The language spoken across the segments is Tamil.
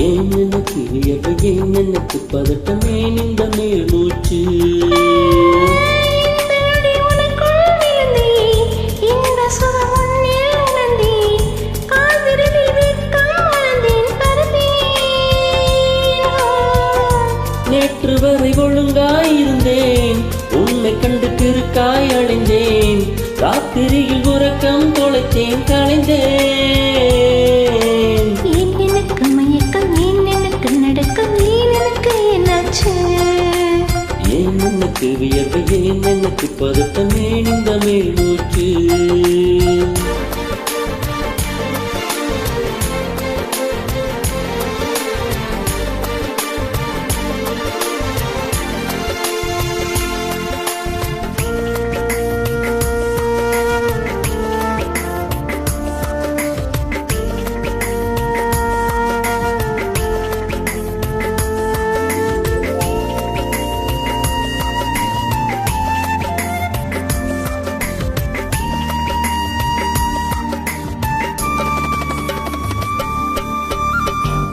ஏன் எனக்கு வியர்வை, ஏன் எனக்கு பதட்டமே இந்த மேல் மூச்சு. நேற்று வரை ஒழுங்காயிருந்தேன், உன்னை கண்டு திருக்காய் அடைந்தேன். ராத்திரியில் உறக்கம் தொலைத்தேன், கலைந்தேன். ஏன் எனக்கு மயக்கம், ஏன் எனக்கு நடக்கம், ஏன் எனக்கு என்னாச்சு? ஏன் எனக்கு வியர்வை, ஏன் எனக்கு பதட்டமே இந்த மேல் மூச்சு.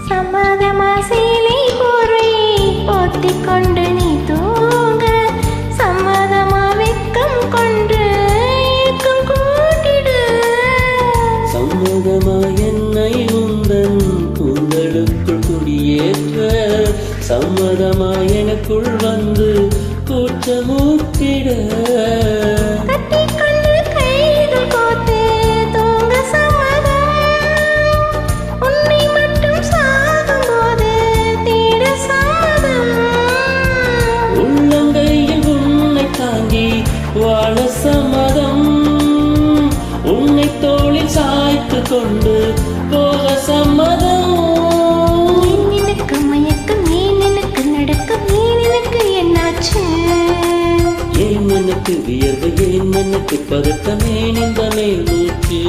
சம்மதமா சேலை போரை போத்திக்கொண்டு நீ தூங்க, சம்மதமா வெக்கம் கொண்டு ஏக்கம் கூட்டிடு. சம்மதமா என்னை உந்தன் கூந்தலுக்குள் குடியேற்ற, சம்மதமா எனக்குள் வந்து கூச்சமூட்டிட. வாழ சம்மதம், உன்னை தோளில் சாய்த்து கொண்டு போக சம்மதம். ஏன் எனக்கு மயக்கம், ஏன் எனக்கு நடக்கம், ஏன் எனக்கு என்னாச்சு? ஏன் எனக்கு வியர்வை, ஏன் எனக்கு பதட்டமே இந்த மேல் மூச்சு.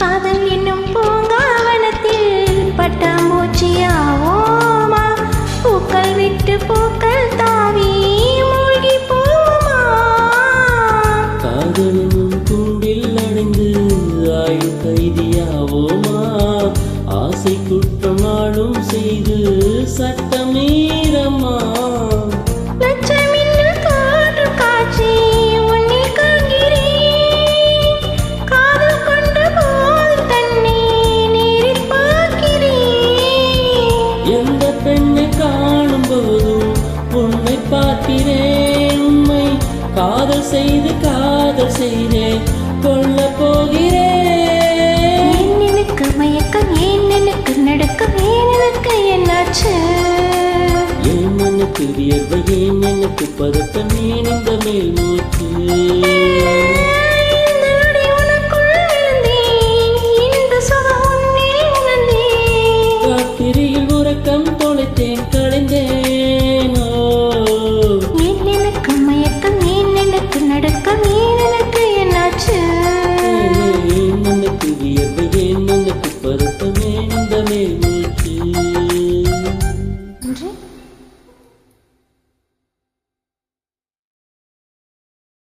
காதல் என்னும் பூங்காவனத்தில் பட்டாம்பூச்சியாவோமா, பூக்கள் விட்டு பூக்கள் தாவி மூழ்கி போமா. காதலும் கூண்டில் அடைந்து ஆயுள் கைதியாவோமா, ஆசை குற்றம் நாளும் செய்து சட்டமீறமா. பெண்ணை காணும் போதும் உன்னை பார்க்கிறேன், உண்மை காதல் செய்தே கொள்ள போகிறேன். ஏன் எனக்கு மயக்கம், ஏன் எனக்கு நடக்கம், ஏன் எனக்கு என்னாச்சு? ஏன் எனக்கு வியர்வை, ஏன் எனக்கு பதட்டமே இந்த மேல் மூச்சு. ராத்திரியில் உறக்கம் தொலைத்தேன், கலைந்தேன். ஏன் எனக்கு மயக்கம், ஏன் எனக்கு நடக்கம், ஏன் எனக்கு என்னாச்சு? ஏன் எனக்கு வியர்வை, ஏன் எனக்கு பதட்டமே இந்த மேல் மூச்சு.